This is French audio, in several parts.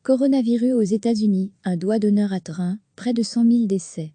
Coronavirus aux États-Unis, un doigt d'honneur à Train, près de 100 000 décès.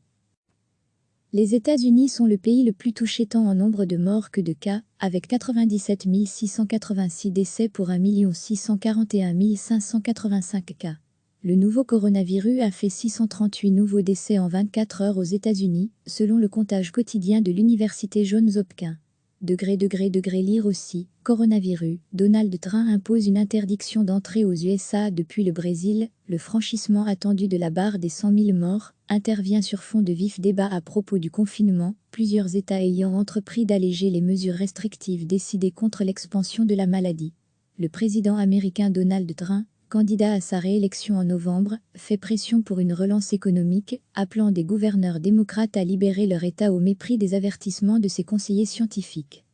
Les États-Unis sont le pays le plus touché tant en nombre de morts que de cas, avec 97 686 décès pour 1 641 585 cas. Le nouveau coronavirus a fait 638 nouveaux décès en 24 heures aux États-Unis, selon le comptage quotidien de l'université Johns Hopkins. Lire aussi, coronavirus, Donald Trump impose une interdiction d'entrée aux USA depuis le Brésil, le franchissement attendu de la barre des 100 000 morts, intervient sur fond de vif débat à propos du confinement, plusieurs États ayant entrepris d'alléger les mesures restrictives décidées contre l'expansion de la maladie. Le président américain Donald Trump, candidat à sa réélection en novembre, fait pression pour une relance économique, appelant des gouverneurs démocrates à libérer leur État au mépris des avertissements de ses conseillers scientifiques.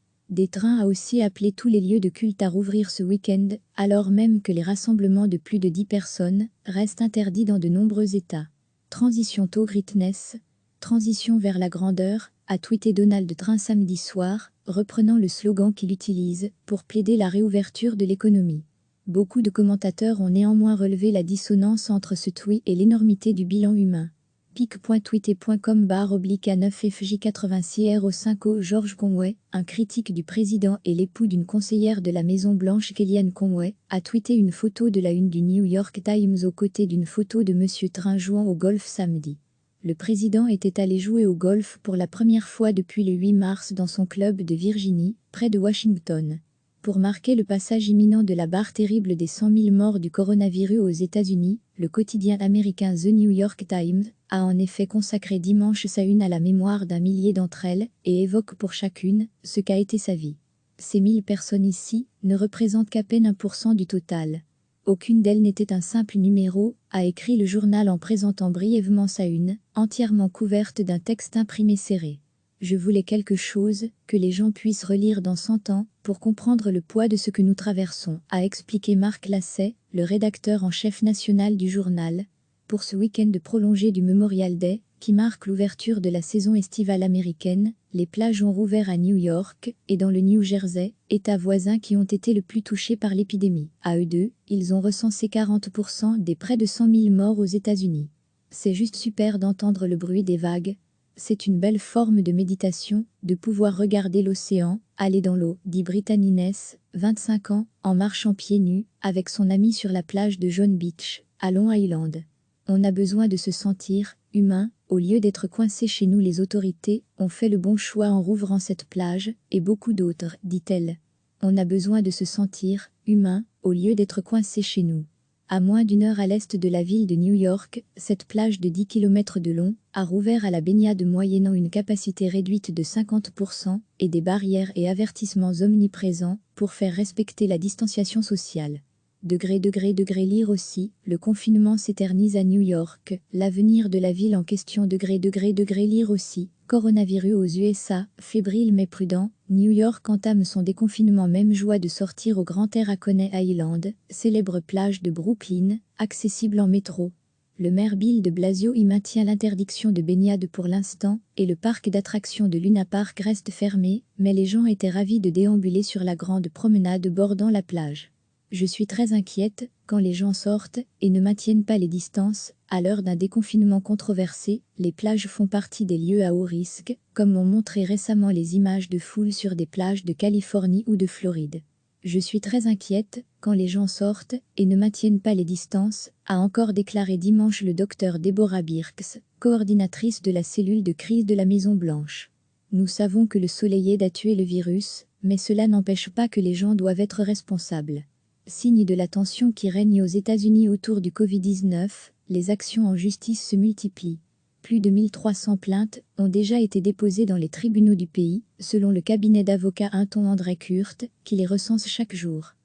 Trump a aussi appelé tous les lieux de culte à rouvrir ce week-end, alors même que les rassemblements de plus de 10 personnes restent interdits dans de nombreux États. Transition to greatness, transition vers la grandeur, a tweeté Donald Trump samedi soir, reprenant le slogan qu'il utilise pour plaider la réouverture de l'économie. Beaucoup de commentateurs ont néanmoins relevé la dissonance entre ce tweet et l'énormité du bilan humain. pic.twitter.com/a9fj86ro5o George Conway, un critique du président et l'époux d'une conseillère de la Maison-Blanche Kellyanne Conway, a tweeté une photo de la une du New York Times aux côtés d'une photo de M. Trump jouant au golf samedi. Le président était allé jouer au golf pour la première fois depuis le 8 mars dans son club de Virginie, près de Washington. Pour marquer le passage imminent de la barre terrible des 100 000 morts du coronavirus aux États-Unis, le quotidien américain The New York Times a en effet consacré dimanche sa une à la mémoire d'un millier d'entre elles et évoque pour chacune ce qu'a été sa vie. Ces 1000 personnes ici ne représentent qu'à peine 1% du total. Aucune d'elles n'était un simple numéro, a écrit le journal en présentant brièvement sa une, entièrement couverte d'un texte imprimé serré. Je voulais quelque chose que les gens puissent relire dans 100 ans pour comprendre le poids de ce que nous traversons, a expliqué Marc Lasset, le rédacteur en chef national du journal. Pour ce week-end prolongé du Memorial Day, qui marque l'ouverture de la saison estivale américaine, les plages ont rouvert à New York et dans le New Jersey, État voisin qui ont été le plus touchés par l'épidémie. À eux deux, ils ont recensé 40% des près de 100 000 morts aux États-Unis. C'est juste super d'entendre le bruit des vagues. C'est une belle forme de méditation, de pouvoir regarder l'océan, aller dans l'eau, dit Brittany Ness, 25 ans, en marchant pieds nus, avec son ami sur la plage de John Beach, à Long Island. On a besoin de se sentir humain, au lieu d'être coincé chez nous. Les autorités ont fait le bon choix en rouvrant cette plage, et beaucoup d'autres, dit-elle. On a besoin de se sentir humain, au lieu d'être coincé chez nous. À moins d'une heure à l'est de la ville de New York, cette plage de 10 km de long a rouvert à la baignade moyennant une capacité réduite de 50% et des barrières et avertissements omniprésents pour faire respecter la distanciation sociale. Lire aussi, le confinement s'éternise à New York, l'avenir de la ville en question. Lire aussi, coronavirus aux USA, fébrile mais prudent, New York entame son déconfinement. Même joie de sortir au grand air à Coney Island, célèbre plage de Brooklyn, accessible en métro. Le maire Bill de Blasio y maintient l'interdiction de baignade pour l'instant, et le parc d'attractions de Luna Park reste fermé, mais les gens étaient ravis de déambuler sur la grande promenade bordant la plage. Je suis très inquiète quand les gens sortent et ne maintiennent pas les distances. À l'heure d'un déconfinement controversé, les plages font partie des lieux à haut risque, comme ont montré récemment les images de foules sur des plages de Californie ou de Floride. Je suis très inquiète quand les gens sortent et ne maintiennent pas les distances, a encore déclaré dimanche le docteur Deborah Birx, coordinatrice de la cellule de crise de la Maison-Blanche. Nous savons que le soleil aide à tuer le virus, mais cela n'empêche pas que les gens doivent être responsables. Signe de la tension qui règne aux États-Unis autour du Covid-19, les actions en justice se multiplient. Plus de 1300 plaintes ont déjà été déposées dans les tribunaux du pays, selon le cabinet d'avocats Hinton André Kurt, qui les recense chaque jour.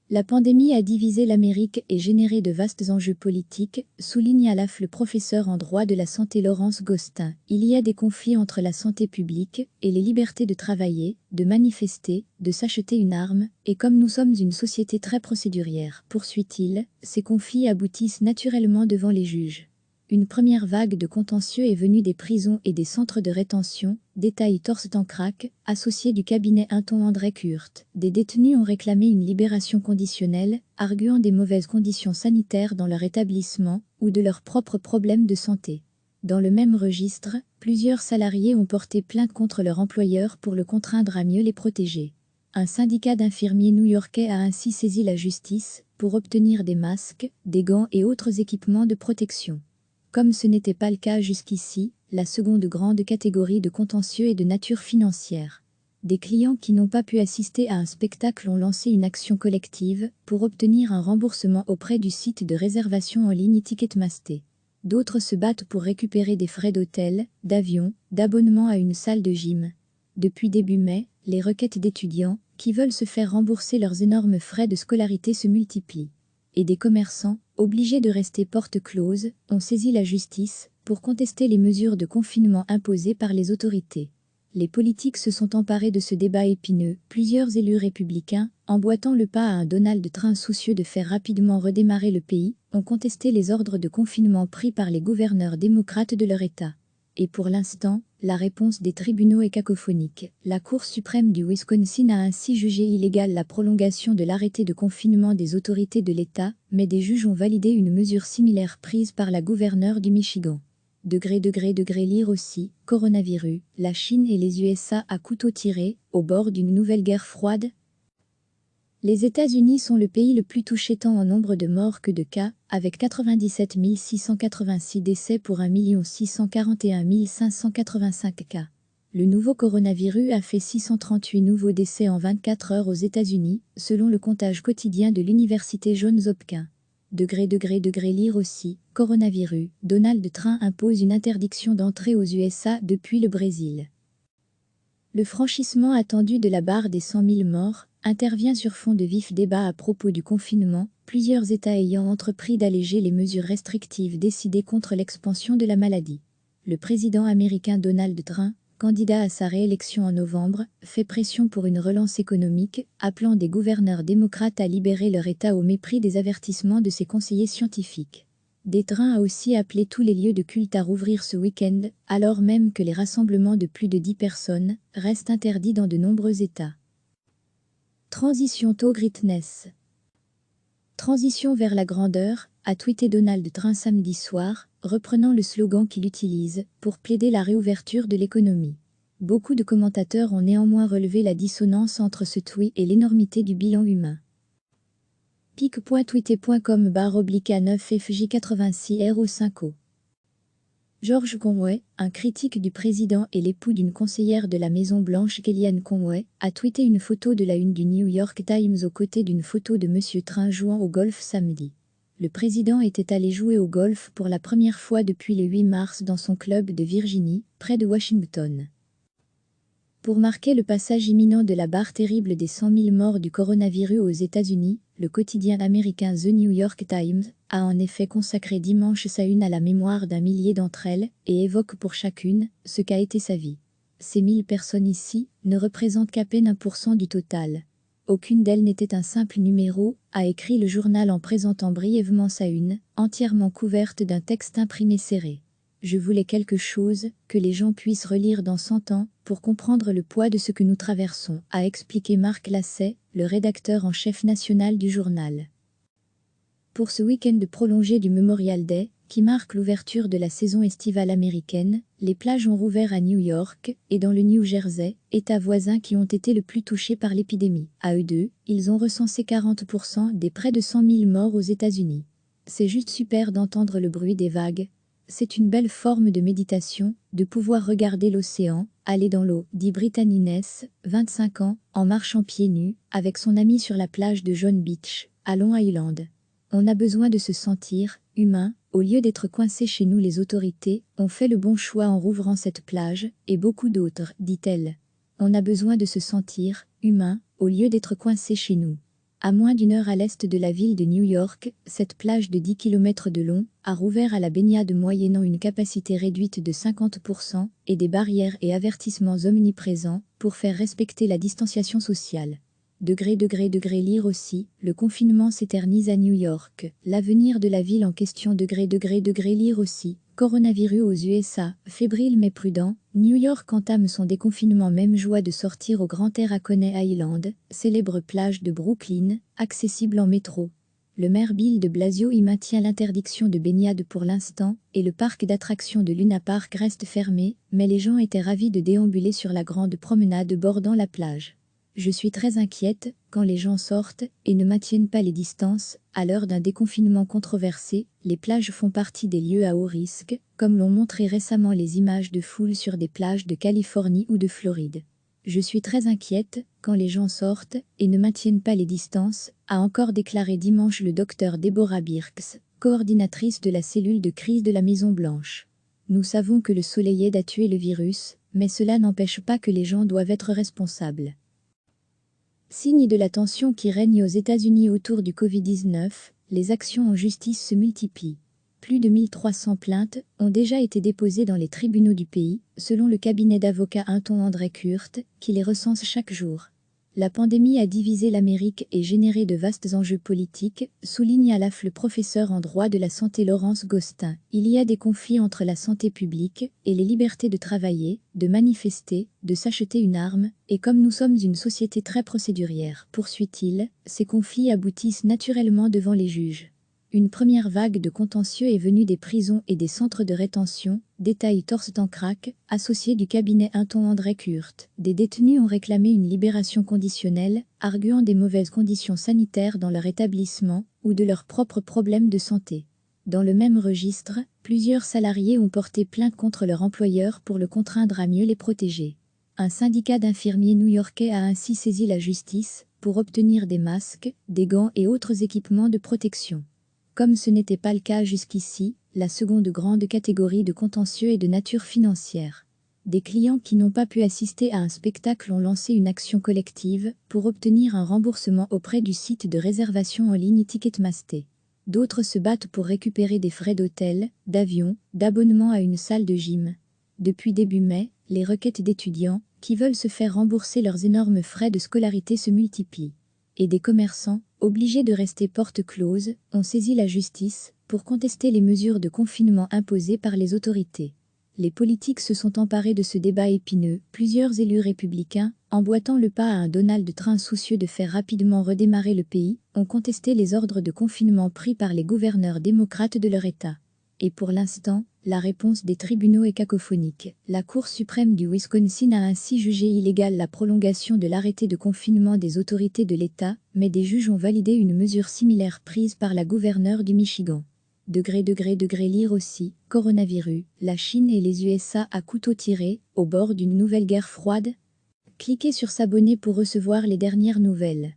La pandémie a divisé l'Amérique et généré de vastes enjeux politiques, souligne à l'AF le professeur en droit de la santé Laurence Gostin. Il y a des conflits entre la santé publique et les libertés de travailler, de manifester, de s'acheter une arme, et comme nous sommes une société très procédurière, poursuit-il, ces conflits aboutissent naturellement devant les juges. Une première vague de contentieux est venue des prisons et des centres de rétention, détaille Torsten Krake, associé du cabinet Hinton André Kurt. Des détenus ont réclamé une libération conditionnelle, arguant des mauvaises conditions sanitaires dans leur établissement ou de leurs propres problèmes de santé. Dans le même registre, plusieurs salariés ont porté plainte contre leur employeur pour le contraindre à mieux les protéger. Un syndicat d'infirmiers new-yorkais a ainsi saisi la justice pour obtenir des masques, des gants et autres équipements de protection. Comme ce n'était pas le cas jusqu'ici, la seconde grande catégorie de contentieux est de nature financière. Des clients qui n'ont pas pu assister à un spectacle ont lancé une action collective pour obtenir un remboursement auprès du site de réservation en ligne Ticketmaster. D'autres se battent pour récupérer des frais d'hôtel, d'avion, d'abonnement à une salle de gym. Depuis début mai, les requêtes d'étudiants qui veulent se faire rembourser leurs énormes frais de scolarité se multiplient. Et des commerçants, obligés de rester porte close, ont saisi la justice pour contester les mesures de confinement imposées par les autorités. Les politiques se sont emparés de ce débat épineux. Plusieurs élus républicains, emboîtant le pas à un Donald Trump soucieux de faire rapidement redémarrer le pays, ont contesté les ordres de confinement pris par les gouverneurs démocrates de leur État. Et pour l'instant, la réponse des tribunaux est cacophonique. La Cour suprême du Wisconsin a ainsi jugé illégale la prolongation de l'arrêté de confinement des autorités de l'État, mais des juges ont validé une mesure similaire prise par la gouverneure du Michigan. Lire aussi, coronavirus, la Chine et les USA à couteau tiré, au bord d'une nouvelle guerre froide. Les États-Unis sont le pays le plus touché tant en nombre de morts que de cas, avec 97 686 décès pour 1 641 585 cas. Le nouveau coronavirus a fait 638 nouveaux décès en 24 heures aux États-Unis, selon le comptage quotidien de l'université Johns Hopkins. Lire aussi, coronavirus, Donald Trump impose une interdiction d'entrée aux USA depuis le Brésil. Le franchissement attendu de la barre des 100 000 morts intervient sur fond de vifs débats à propos du confinement, plusieurs États ayant entrepris d'alléger les mesures restrictives décidées contre l'expansion de la maladie. Le président américain Donald Trump, candidat à sa réélection en novembre, fait pression pour une relance économique, appelant des gouverneurs démocrates à libérer leur État au mépris des avertissements de ses conseillers scientifiques. Trump a aussi appelé tous les lieux de culte à rouvrir ce week-end, alors même que les rassemblements de plus de 10 personnes restent interdits dans de nombreux États. Transition to greatness. Transition vers la grandeur, a tweeté Donald Trump samedi soir, reprenant le slogan qu'il utilise pour plaider la réouverture de l'économie. Beaucoup de commentateurs ont néanmoins relevé la dissonance entre ce tweet et l'énormité du bilan humain. pic.twitter.com/9FJ86RO5O. George Conway, un critique du président et l'époux d'une conseillère de la Maison-Blanche Kellyanne Conway, a tweeté une photo de la une du New York Times aux côtés d'une photo de M. Trump jouant au golf samedi. Le président était allé jouer au golf pour la première fois depuis le 8 mars dans son club de Virginie, près de Washington. Pour marquer le passage imminent de la barre terrible des 100 000 morts du coronavirus aux États-Unis, le quotidien américain The New York Times a en effet consacré dimanche sa une à la mémoire d'un millier d'entre elles et évoque pour chacune ce qu'a été sa vie. Ces 1000 personnes ici ne représentent qu'à peine 1% du total. Aucune d'elles n'était un simple numéro, a écrit le journal en présentant brièvement sa une, entièrement couverte d'un texte imprimé serré. Je voulais quelque chose que les gens puissent relire dans 100 ans pour comprendre le poids de ce que nous traversons, a expliqué Marc Lasset, le rédacteur en chef national du journal. Pour ce week-end prolongé du Memorial Day, qui marque l'ouverture de la saison estivale américaine, les plages ont rouvert à New York et dans le New Jersey, États voisins qui ont été le plus touchés par l'épidémie. À eux deux, ils ont recensé 40% des près de 100 000 morts aux États-Unis. C'est juste super d'entendre le bruit des vagues. C'est une belle forme de méditation, de pouvoir regarder l'océan, aller dans l'eau, dit Brittany Ness, 25 ans, en marchant pieds nus, avec son ami sur la plage de John Beach, à Long Island. On a besoin de se sentir humain, au lieu d'être coincé chez nous. Les autorités ont fait le bon choix en rouvrant cette plage, et beaucoup d'autres, dit-elle. On a besoin de se sentir humain, au lieu d'être coincé chez nous. À moins d'une heure à l'est de la ville de New York, cette plage de 10 km de long a rouvert à la baignade moyennant une capacité réduite de 50% et des barrières et avertissements omniprésents pour faire respecter la distanciation sociale. Lire aussi, le confinement s'éternise à New York. L'avenir de la ville en question. Lire aussi, coronavirus aux USA, fébrile mais prudent, New York entame son déconfinement. Même joie de sortir au grand air à Coney Island, célèbre plage de Brooklyn, accessible en métro. Le maire Bill de Blasio y maintient l'interdiction de baignade pour l'instant, et le parc d'attractions de Luna Park reste fermé, mais les gens étaient ravis de déambuler sur la grande promenade bordant la plage. Je suis très inquiète quand les gens sortent et ne maintiennent pas les distances. À l'heure d'un déconfinement controversé, les plages font partie des lieux à haut risque, comme l'ont montré récemment les images de foules sur des plages de Californie ou de Floride. Je suis très inquiète quand les gens sortent et ne maintiennent pas les distances, a encore déclaré dimanche le docteur Deborah Birx, coordinatrice de la cellule de crise de la Maison-Blanche. Nous savons que le soleil aide à tuer le virus, mais cela n'empêche pas que les gens doivent être responsables. Signe de la tension qui règne aux États-Unis autour du Covid-19, les actions en justice se multiplient. Plus de 1300 plaintes ont déjà été déposées dans les tribunaux du pays, selon le cabinet d'avocats Hinton André Kurt, qui les recense chaque jour. La pandémie a divisé l'Amérique et généré de vastes enjeux politiques, souligne à l'AF le professeur en droit de la santé Laurence Gostin. Il y a des conflits entre la santé publique et les libertés de travailler, de manifester, de s'acheter une arme, et comme nous sommes une société très procédurière, poursuit-il, ces conflits aboutissent naturellement devant les juges. Une première vague de contentieux est venue des prisons et des centres de rétention, détaille Torsten Krak, associé du cabinet Hinton André Kurt. Des détenus ont réclamé une libération conditionnelle, arguant des mauvaises conditions sanitaires dans leur établissement ou de leurs propres problèmes de santé. Dans le même registre, plusieurs salariés ont porté plainte contre leur employeur pour le contraindre à mieux les protéger. Un syndicat d'infirmiers new-yorkais a ainsi saisi la justice pour obtenir des masques, des gants et autres équipements de protection. Comme ce n'était pas le cas jusqu'ici, la seconde grande catégorie de contentieux est de nature financière. Des clients qui n'ont pas pu assister à un spectacle ont lancé une action collective pour obtenir un remboursement auprès du site de réservation en ligne Ticketmaster. D'autres se battent pour récupérer des frais d'hôtel, d'avion, d'abonnement à une salle de gym. Depuis début mai, les requêtes d'étudiants qui veulent se faire rembourser leurs énormes frais de scolarité se multiplient. Et des commerçants, obligés de rester porte close, ont saisi la justice pour contester les mesures de confinement imposées par les autorités. Les politiques se sont emparés de ce débat épineux. Plusieurs élus républicains, emboîtant le pas à un Donald Trump soucieux de faire rapidement redémarrer le pays, ont contesté les ordres de confinement pris par les gouverneurs démocrates de leur État. Et pour l'instant, la réponse des tribunaux est cacophonique. La Cour suprême du Wisconsin a ainsi jugé illégale la prolongation de l'arrêté de confinement des autorités de l'État, mais des juges ont validé une mesure similaire prise par la gouverneure du Michigan. Lire aussi, coronavirus, la Chine et les USA à couteau tiré, au bord d'une nouvelle guerre froide. Cliquez sur s'abonner pour recevoir les dernières nouvelles.